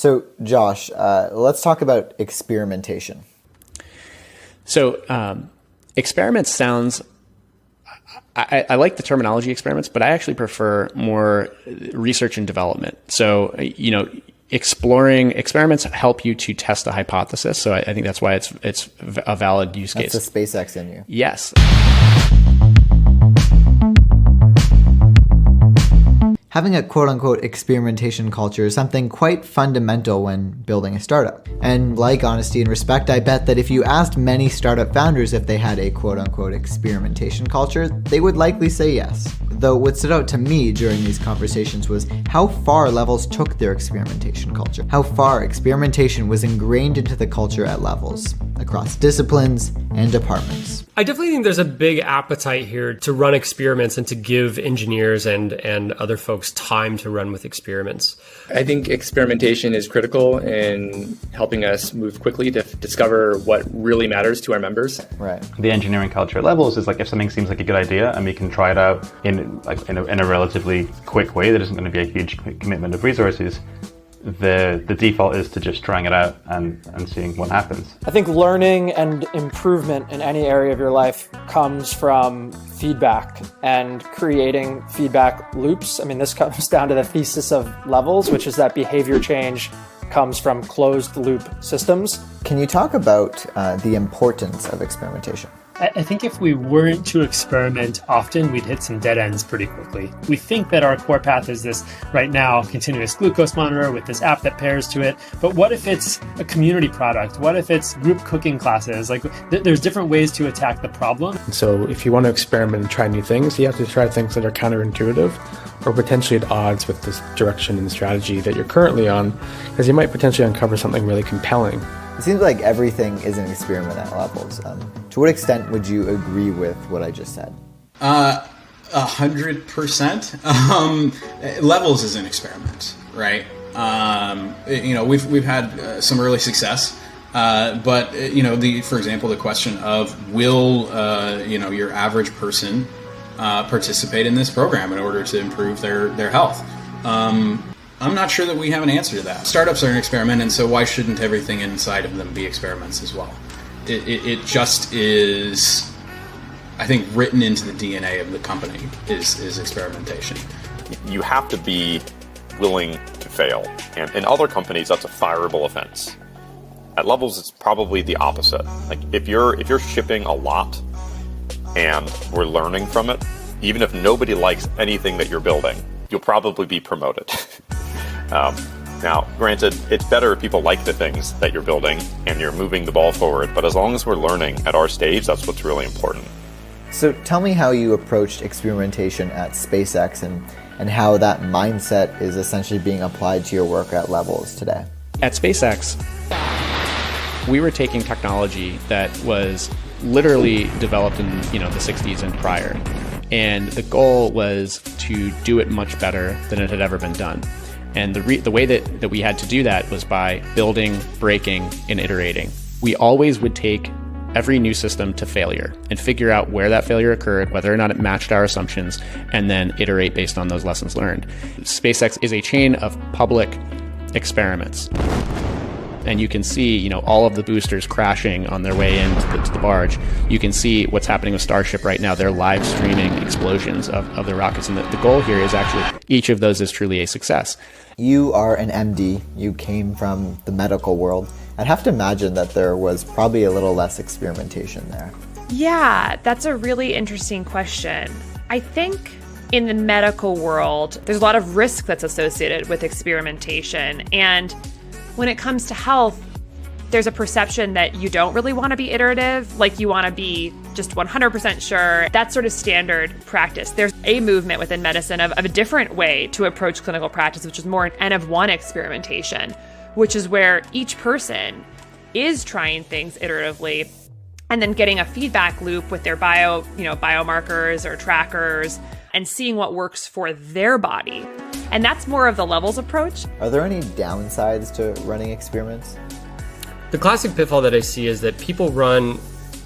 So Josh, let's talk about experimentation. So experiments sounds, I like the terminology experiments, but I actually prefer more research and development. So, exploring experiments help you to test a hypothesis. So I think that's why it's a valid use case. That's the SpaceX in you. Yes. Having a quote-unquote experimentation culture is something quite fundamental when building a startup. And like honesty and respect, I bet that if you asked many startup founders if they had a quote-unquote experimentation culture, they would likely say yes. Though what stood out to me during these conversations was how far Levels took their experimentation culture. How far experimentation was ingrained into the culture at Levels, across disciplines and departments. I definitely think there's a big appetite here to run experiments and to give engineers and other folks time to run with experiments. I think experimentation is critical in helping us move quickly to discover what really matters to our members. Right. The engineering culture at Levels is like if something seems like a good idea and we can try it out in a relatively quick way that isn't going to be a huge commitment of resources, the default is to just trying it out and seeing what happens. I think learning and improvement in any area of your life comes from feedback and creating feedback loops. I mean, this comes down to the thesis of Levels, which is that behavior change comes from closed loop systems. Can you talk about the importance of experimentation? I think if we weren't to experiment often, we'd hit some dead ends pretty quickly. We think that our core path is this right now continuous glucose monitor with this app that pairs to it. But what if it's a community product? What if it's group cooking classes? Like there's different ways to attack the problem. So if you want to experiment and try new things, you have to try things that are counterintuitive or potentially at odds with this direction and strategy that you're currently on, because you might potentially uncover something really compelling. It seems like everything is an experiment at Levels. To what extent would you agree with what I just said? 100%. Levels is an experiment, right? We've had some early success, but for example, the question of will your average person participate in this program in order to improve their health? I'm not sure that we have an answer to that. Startups are an experiment, and so why shouldn't everything inside of them be experiments as well? It just is, I think, written into the DNA of the company is experimentation. You have to be willing to fail. And in other companies, that's a fireable offense. At Levels, it's probably the opposite. Like if you're shipping a lot and we're learning from it, even if nobody likes anything that you're building, you'll probably be promoted. Now, granted, it's better if people like the things that you're building and you're moving the ball forward, but as long as we're learning at our stage, that's what's really important. So tell me how you approached experimentation at SpaceX and how that mindset is essentially being applied to your work at Levels today. At SpaceX, we were taking technology that was literally developed in the 60s and prior. And the goal was to do it much better than it had ever been done. And the way that we had to do that was by building, breaking, and iterating. We always would take every new system to failure and figure out where that failure occurred, whether or not it matched our assumptions, and then iterate based on those lessons learned. SpaceX is a chain of public experiments. And you can see, all of the boosters crashing on their way into the barge. You can see what's happening with Starship right now. They're live streaming explosions of the rockets. And the goal here is actually each of those is truly a success. You are an MD. You came from the medical world. I'd have to imagine that there was probably a little less experimentation there. Yeah, that's a really interesting question. I think in the medical world, there's a lot of risk that's associated with experimentation. And when it comes to health, there's a perception that you don't really want to be iterative, like you want to be just 100% sure. That's sort of standard practice. There's a movement within medicine of a different way to approach clinical practice, which is more an N of one experimentation, which is where each person is trying things iteratively and then getting a feedback loop with their biomarkers or trackers and seeing what works for their body. And that's more of the Levels approach. Are there any downsides to running experiments? The classic pitfall that I see is that people run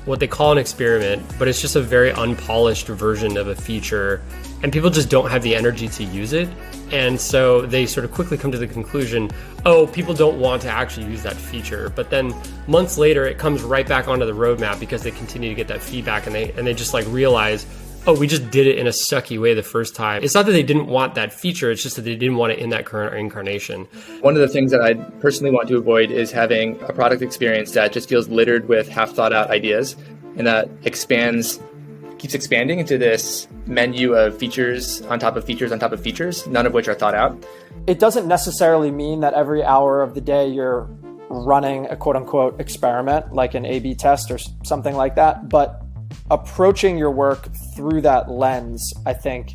what they call an experiment, but it's just a very unpolished version of a feature, and people just don't have the energy to use it. And so they sort of quickly come to the conclusion, oh, people don't want to actually use that feature. But then months later, it comes right back onto the roadmap because they continue to get that feedback, and they just like realize, oh, we just did it in a sucky way the first time. It's not that they didn't want that feature, it's just that they didn't want it in that current incarnation. One of the things that I personally want to avoid is having a product experience that just feels littered with half thought out ideas and that keeps expanding into this menu of features on top of features on top of features, none of which are thought out. It doesn't necessarily mean that every hour of the day you're running a quote unquote experiment, like an A/B test or something like that, but approaching your work through that lens, I think,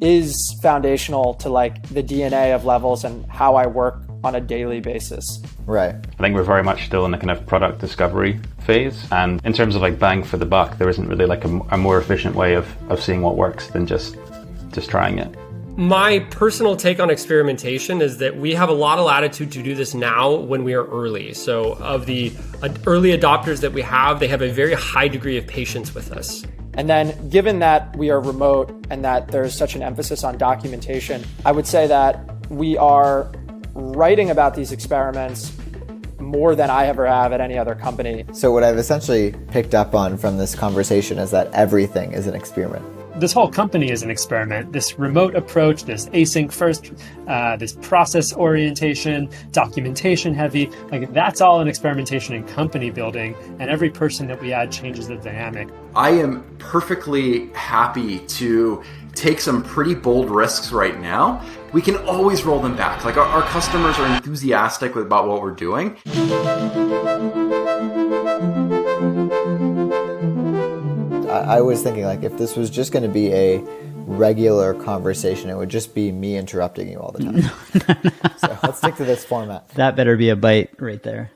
is foundational to like the DNA of Levels and how I work on a daily basis. Right. I think we're very much still in the kind of product discovery phase. And in terms of like bang for the buck, there isn't really like a more efficient way of seeing what works than just trying it. My personal take on experimentation is that we have a lot of latitude to do this now when we are early. So of the early adopters that we have, they have a very high degree of patience with us. And then given that we are remote and that there's such an emphasis on documentation, I would say that we are writing about these experiments more than I ever have at any other company. So what I've essentially picked up on from this conversation is that everything is an experiment. This whole company is an experiment. This remote approach, this async first, this process orientation, documentation heavy, like that's all an experimentation in company building, and every person that we add changes the dynamic. I am perfectly happy to take some pretty bold risks right now. We can always roll them back. Like our customers are enthusiastic about what we're doing. I was thinking, like, if this was just going to be a regular conversation, it would just be me interrupting you all the time. So let's stick to this format. That better be a bite right there.